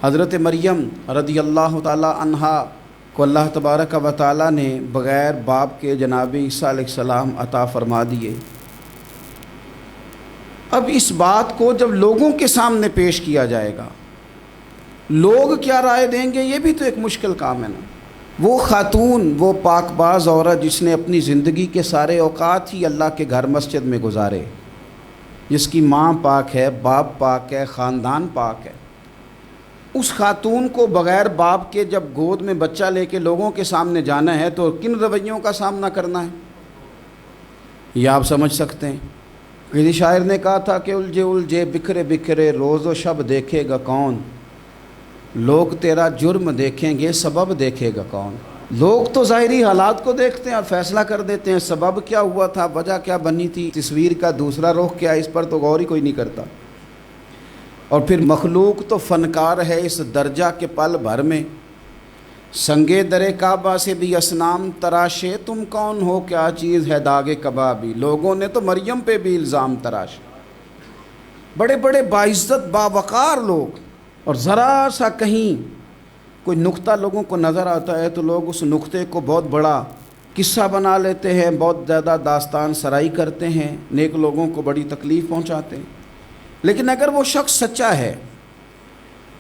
حضرت مریم رضی اللہ تعالی عنہا کو اللہ تبارک و تعالی نے بغیر باپ کے جناب عیسیٰ علیہ السلام عطا فرما دیے۔ اب اس بات کو جب لوگوں کے سامنے پیش کیا جائے گا، لوگ کیا رائے دیں گے، یہ بھی تو ایک مشکل کام ہے نا۔ وہ خاتون، وہ پاک باز عورت جس نے اپنی زندگی کے سارے اوقات ہی اللہ کے گھر مسجد میں گزارے، جس کی ماں پاک ہے، باپ پاک ہے، خاندان پاک ہے، اس خاتون کو بغیر باپ کے جب گود میں بچہ لے کے لوگوں کے سامنے جانا ہے تو کن رویوں کا سامنا کرنا ہے، یہ آپ سمجھ سکتے ہیں۔ کسی شاعر نے کہا تھا کہ الجھے الجھے بکھرے بکھرے روز و شب دیکھے گا کون، لوگ تیرا جرم دیکھیں گے سبب دیکھے گا کون۔ لوگ تو ظاہری حالات کو دیکھتے ہیں اور فیصلہ کر دیتے ہیں، سبب کیا ہوا تھا، وجہ کیا بنی تھی، تصویر کا دوسرا رخ کیا، اس پر تو غور ہی کوئی نہیں کرتا۔ اور پھر مخلوق تو فنکار ہے اس درجہ کے پل بھر میں، سنگے در کعبہ سے بھی اصنام تراشے، تم کون ہو کیا چیز ہے داغ کبابی۔ لوگوں نے تو مریم پہ بھی الزام تراشے، بڑے بڑے باعزت باوقار لوگ، اور ذرا سا کہیں کوئی نقطہ لوگوں کو نظر آتا ہے تو لوگ اس نقطے کو بہت بڑا قصہ بنا لیتے ہیں، بہت زیادہ داستان سرائی کرتے ہیں، نیک لوگوں کو بڑی تکلیف پہنچاتے ہیں۔ لیکن اگر وہ شخص سچا ہے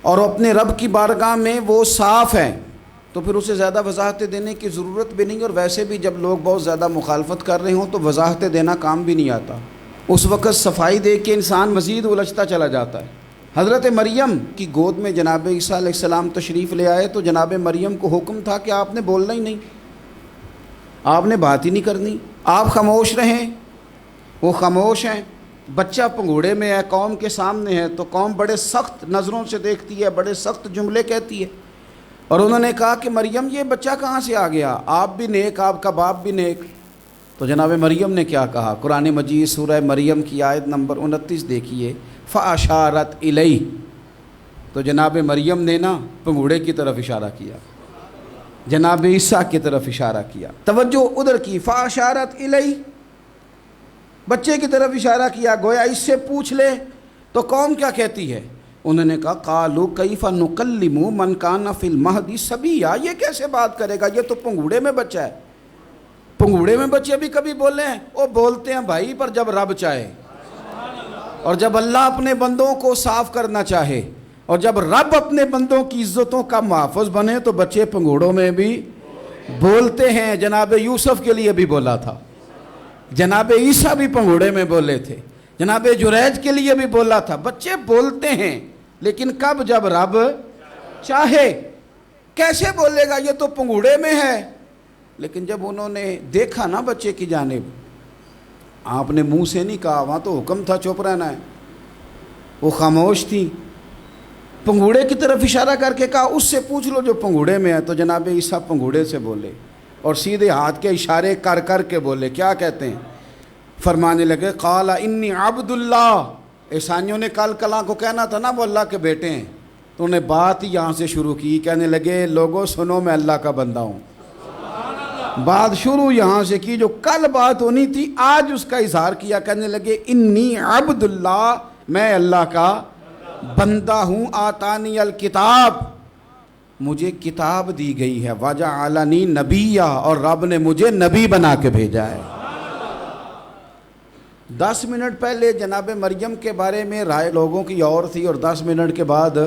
اور اپنے رب کی بارگاہ میں وہ صاف ہے تو پھر اسے زیادہ وضاحتیں دینے کی ضرورت بھی نہیں، اور ویسے بھی جب لوگ بہت زیادہ مخالفت کر رہے ہوں تو وضاحتیں دینا کام بھی نہیں آتا، اس وقت صفائی دے کے انسان مزید الجھتا چلا جاتا ہے۔ حضرت مریم کی گود میں جناب عیسیٰ علیہ السلام تشریف لے آئے تو جناب مریم کو حکم تھا کہ آپ نے بولنا ہی نہیں، آپ نے بات ہی نہیں کرنی، آپ خاموش رہیں۔ وہ خاموش ہیں، بچہ پنگوڑے میں ہے، قوم کے سامنے ہے، تو قوم بڑے سخت نظروں سے دیکھتی ہے، بڑے سخت جملے کہتی ہے، اور انہوں نے کہا کہ مریم یہ بچہ کہاں سے آ گیا، آپ بھی نیک، آپ کا باپ بھی نیک۔ تو جناب مریم نے کیا کہا، قرآن مجید سورہ مریم کی آیت نمبر 29 دیکھیے، فَأَشَارَتْ إِلَيْهِ، تو جناب مریم نے نا پنگوڑے کی طرف اشارہ کیا، جناب عیسیٰ کی طرف اشارہ کیا، توجہ ادھر کی، فَأَشَارَتْ إِلَيْهِ، بچے کی طرف اشارہ کیا، گویا اس سے پوچھ لے تو قوم کیا کہتی ہے۔ انہوں نے کہا قَالُوا كَيْفَ نُكَلِّمُ مَنْ كَانَ فِي الْمَهْدِ صَبِيًّا، یہ کیسے بات کرے گا، یہ تو پنگوڑے میں بچہ ہے۔ پنگوڑے میں بچے بھی کبھی بولے ہیں، وہ بولتے ہیں بھائی، پر جب رب چاہے، اور جب اللہ اپنے بندوں کو صاف کرنا چاہے، اور جب رب اپنے بندوں کی عزتوں کا محافظ بنے تو بچے پنگوڑوں میں بھی بولتے ہیں۔ جناب یوسف کے لیے بھی بولا تھا، جناب عیسیٰ بھی پنگوڑے میں بولے تھے، جناب جریج کے لیے بھی بولا تھا، بچے بولتے ہیں، لیکن کب، جب رب چاہے۔ کیسے بولے گا، یہ تو پنگوڑے میں ہے۔ لیکن جب انہوں نے دیکھا نا بچے کی جانب، آپ نے منہ سے نہیں کہا، وہاں تو حکم تھا چپ رہنا ہے، وہ خاموش تھی، پنگوڑے کی طرف اشارہ کر کے کہا اس سے پوچھ لو جو پنگوڑے میں ہے۔ تو جناب عیسیٰ پنگوڑے سے بولے اور سیدھے ہاتھ کے اشارے کر کر کے بولے، کیا کہتے ہیں، فرمانے لگے قال انی عبد اللہ۔ عیسائیوں نے کل کلاں کو کہنا تھا نا وہ اللہ کے بیٹے ہیں، تو انہیں بات ہی یہاں سے شروع کی، کہنے لگے لوگوں سنو میں اللہ کا بندہ ہوں۔ بات شروع یہاں سے کی، جو کل بات ہونی تھی آج اس کا اظہار کیا، کہنے لگے انی عبد اللہ، میں اللہ کا بندہ ہوں، آتانی الکتاب، مجھے کتاب دی گئی ہے، وجعلنی نبیّا، اور رب نے مجھے نبی بنا کے بھیجا ہے۔ 10 منٹ پہلے جناب مریم کے بارے میں رائے لوگوں کی اور تھی، اور 10 منٹ کے بعد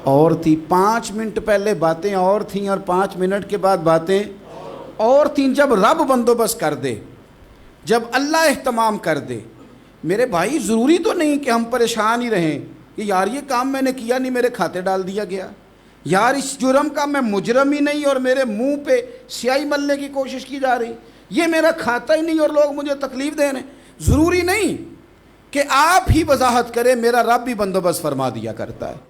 اور تھی، 5 منٹ پہلے باتیں اور تھیں اور 5 منٹ کے بعد باتیں اور تھیں۔ جب رب بندوبست کر دے، جب اللہ اہتمام کر دے، میرے بھائی ضروری تو نہیں کہ ہم پریشان ہی رہیں کہ یار یہ کام میں نے کیا نہیں، میرے کھاتے ڈال دیا گیا، یار اس جرم کا میں مجرم ہی نہیں اور میرے منہ پہ سیاہی ملنے کی کوشش کی جا رہی، یہ میرا کھاتا ہی نہیں اور لوگ مجھے تکلیف دے رہے ہیں۔ ضروری نہیں کہ آپ ہی وضاحت کریں، میرا رب بھی بندوبست فرما دیا کرتا ہے۔